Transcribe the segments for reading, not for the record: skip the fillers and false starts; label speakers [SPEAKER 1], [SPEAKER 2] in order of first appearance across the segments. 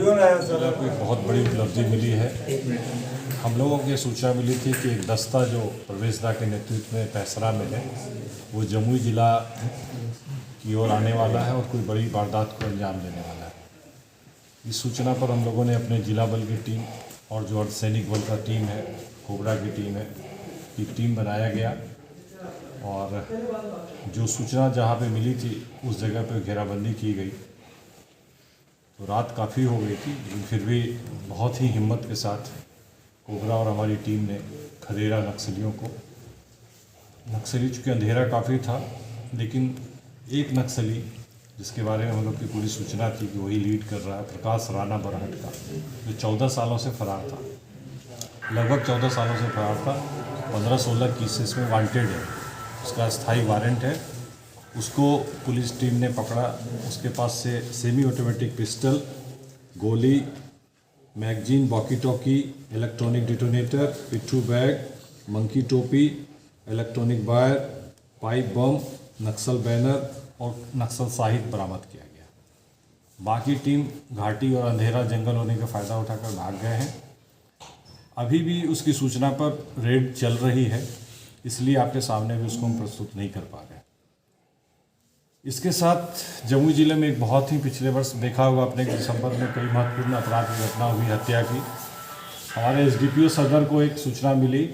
[SPEAKER 1] कोई बहुत बड़ी उपलब्धि मिली है। हम लोगों की सूचना मिली थी कि एक दस्ता जो प्रवेश दा के नेतृत्व में पैसरा में है वो जमुई जिला की ओर आने वाला है और कोई बड़ी वारदात को अंजाम देने वाला है। इस सूचना पर हम लोगों ने अपने जिला बल की टीम और जो अर्धसैनिक बल का टीम है, कोबरा की टीम है, एक टीम बनाया गया और जो सूचना जहाँ पे मिली थी उस जगह पे घेराबंदी की गई। तो रात काफ़ी हो गई थी, लेकिन फिर भी बहुत ही हिम्मत के साथ कोबरा और हमारी टीम ने खदेड़ा नक्सलियों को। नक्सली चूँकि अंधेरा काफ़ी था, लेकिन एक नक्सली जिसके बारे में हम लोग की पूरी सूचना थी कि वही लीड कर रहा है, प्रकाश राणा बरहट का, जो 14 सालों से फरार था, लगभग 14 सालों से फरार था। 15-16 केसेस में वांटेड है, उसका स्थायी वारंट है। उसको पुलिस टीम ने पकड़ा। उसके पास से सेमी ऑटोमेटिक पिस्टल, गोली, magazine, walkie talkie, electronic detonator, पिट्ठू बैग, मंकी टोपी, इलेक्ट्रॉनिक वायर, पाइप बम, नक्सल बैनर और नक्सल साहित्य बरामद किया गया। बाकी टीम घाटी और अंधेरा जंगल होने का फ़ायदा उठाकर भाग गए हैं। अभी भी उसकी सूचना पर रेड चल रही है, इसलिए आपके सामने भी उसको हम प्रस्तुत नहीं कर पा रहे हैं। इसके साथ जमुई जिले में एक बहुत ही पिछले वर्ष देखा होगा आपने कि दिसंबर में कई महत्वपूर्ण अपराध की घटना हुई, हत्या की। हमारे एसडीपीओ सदर को एक सूचना मिली,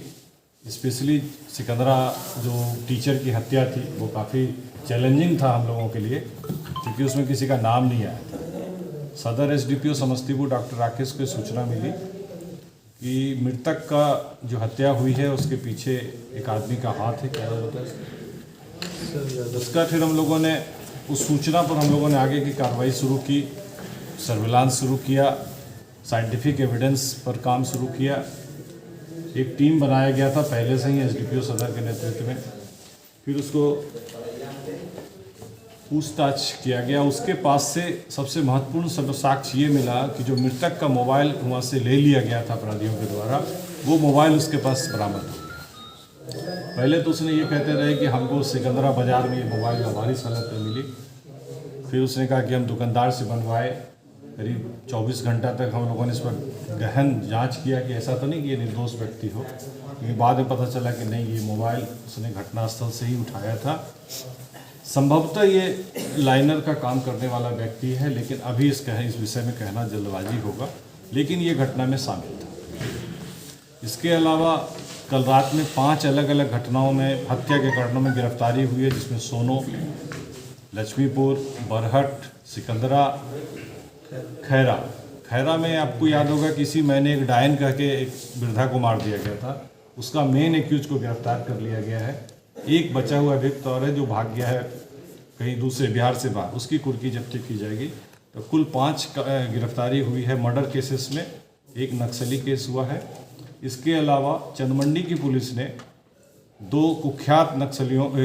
[SPEAKER 1] स्पेशली सिकंदरा जो टीचर की हत्या थी वो काफ़ी चैलेंजिंग था हम लोगों के लिए, क्योंकि उसमें किसी का नाम नहीं आया था। सदर एसडीपीओ समस्तीपुर डॉक्टर राकेश को सूचना मिली कि मृतक का जो हत्या हुई है उसके पीछे एक आदमी का हाथ है, क्या होता है उसका। फिर हम लोगों ने उस सूचना पर हम लोगों ने आगे की कार्रवाई शुरू की, सर्विलांस शुरू किया, साइंटिफिक एविडेंस पर काम शुरू किया। एक टीम बनाया गया था पहले से ही एसडीपीओ सदर के नेतृत्व में। फिर उसको पूछताछ किया गया। उसके पास से सबसे महत्वपूर्ण साक्ष्य ये मिला कि जो मृतक का मोबाइल वहाँ से ले लिया गया था अपराधियों के द्वारा, वो मोबाइल उसके पास बरामद हो गया। पहले तो उसने ये कहते रहे कि हमको सिकंदरा बाज़ार में ये मोबाइल लावारिस हालत में मिली। फिर उसने कहा कि हम दुकानदार से बनवाए। करीब 24 घंटा तक हम लोगों ने इस पर गहन जांच किया कि ऐसा तो नहीं कि ये निर्दोष व्यक्ति हो, लेकिन बाद में पता चला कि नहीं, ये मोबाइल उसने घटनास्थल से ही उठाया था। संभवतः ये लाइनर का काम करने वाला व्यक्ति है, लेकिन अभी इस विषय में कहना जल्दबाजी होगा, लेकिन ये घटना में शामिल था। इसके अलावा कल रात में 5 अलग अलग घटनाओं में, हत्या के घटनाओं में गिरफ्तारी हुई है, जिसमें सोनो, लक्ष्मीपुर, बरहट, सिकंदरा, खैरा में आपको याद होगा कि इसी महीने एक डायन कह के एक वृद्धा को मार दिया गया था। उसका मेन एक्यूज को गिरफ्तार कर लिया गया है। एक बचा हुआ अभियुक्त और है जो भाग गया है कहीं दूसरे बिहार से बाहर, उसकी कुर्की जब्ती की जाएगी। तो कुल 5 गिरफ्तारी हुई है मर्डर केसेस में, एक नक्सली केस हुआ है। इसके अलावा चंदमंडी की पुलिस ने 2 कुख्यात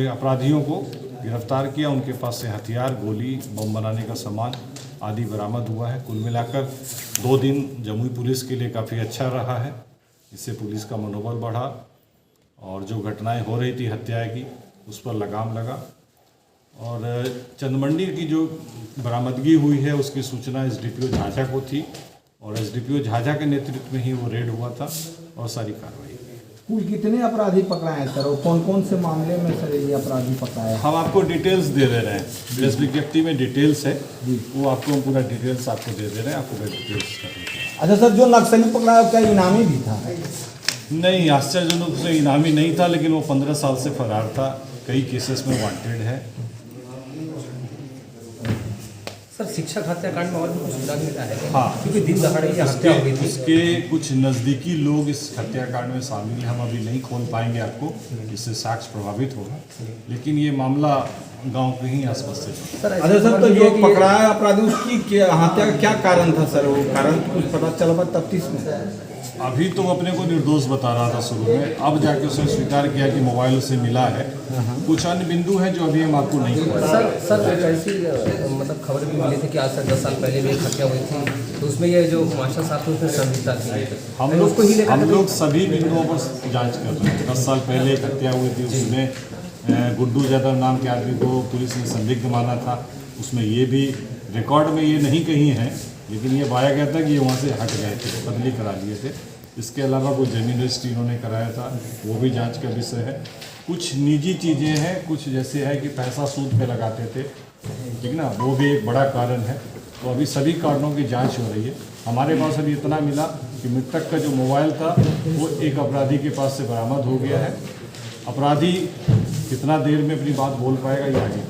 [SPEAKER 1] अपराधियों को गिरफ्तार किया। उनके पास से हथियार, गोली, बम बनाने का सामान आदि बरामद हुआ है। कुल मिलाकर 2 दिन जमुई पुलिस के लिए काफ़ी अच्छा रहा है। इससे पुलिस का मनोबल बढ़ा और जो घटनाएं हो रही थी हत्याएं की, उस पर लगाम लगा। और चंदमंडी की जो बरामदगी हुई है उसकी सूचना एसडीपीओ झाझा को थी और एसडीपीओ झाझा के नेतृत्व में ही वो रेड हुआ था और सारी कार्रवाई।
[SPEAKER 2] कुल कितने अपराधी पकड़ाए हैं सर, और कौन कौन से मामले में सर ये अपराधी पकड़ाए हैं? हम
[SPEAKER 1] आपको डिटेल्स दे दे रहे हैं, प्रेस विज्ञप्ति में डिटेल्स है, वो आपको पूरा डिटेल्स आपको दे दे रहे हैं, आपको डिटेल्स।
[SPEAKER 2] अच्छा सर, जो नक्सली पकड़ाया क्या इनामी भी था?
[SPEAKER 1] नहीं, आश्चर्यजनक से इनामी नहीं था, लेकिन वो 15 साल से फरार था, कई केसेस में वांटेड है।
[SPEAKER 3] सर, शिक्षक हत्याकांड में और भी कुछ सुराग मिला है?
[SPEAKER 1] हाँ,
[SPEAKER 3] क्योंकि दिन दहाड़े ये हत्या हुई थी।
[SPEAKER 1] उसके कुछ नज़दीकी लोग इस हत्याकांड में शामिल हैं। हम अभी नहीं खोल पाएंगे आपको, इससे साक्ष्य प्रभावित होगा, लेकिन ये मामला गांव के ही आसपास से।
[SPEAKER 2] अच्छा सर, तो जो पकड़ाया अपराधी उसकी हत्या का क्या कारण था सर? वो कारण कुछ पता चला तफ्तीश में?
[SPEAKER 1] अभी तो अपने को निर्दोष बता रहा था शुरू में, अब जाके उसने स्वीकार किया कि मोबाइल से मिला है। कुछ अन्य बिंदु हैं जो अभी हम आपको नहीं
[SPEAKER 3] सर एक ऐसी मतलब खबर भी मिली थी कि आज से 10 साल पहले भी एक हत्या हुई थी, तो उसमें ये जो मास्टर साहब थे उसमें संदिग्धता थी।
[SPEAKER 1] हम लोग सभी बिंदुओं पर जांच कर रहे हैं। 10 साल पहले एक हत्या हुई थी, उसमें गुड्डू यादव नाम के आदमी को पुलिस ने संदिग्ध माना था। उसमें ये भी रिकॉर्ड में ये नहीं कही है, लेकिन ये पाया गया था कि ये वहाँ से हट गए थे, बदली करा लिए थे। इसके अलावा कुछ जमीन रजिस्ट्री इन्होंने कराया था, वो भी जांच का विषय है। कुछ निजी चीज़ें हैं, कुछ जैसे है कि पैसा सूद पे लगाते थे, ठीक ना, वो भी एक बड़ा कारण है। तो अभी सभी कारणों की जांच हो रही है। हमारे पास अभी इतना मिला कि मृतक का जो मोबाइल था वो एक अपराधी के पास से बरामद हो गया है। अपराधी कितना देर में अपनी बात बोल पाएगा ये आगे।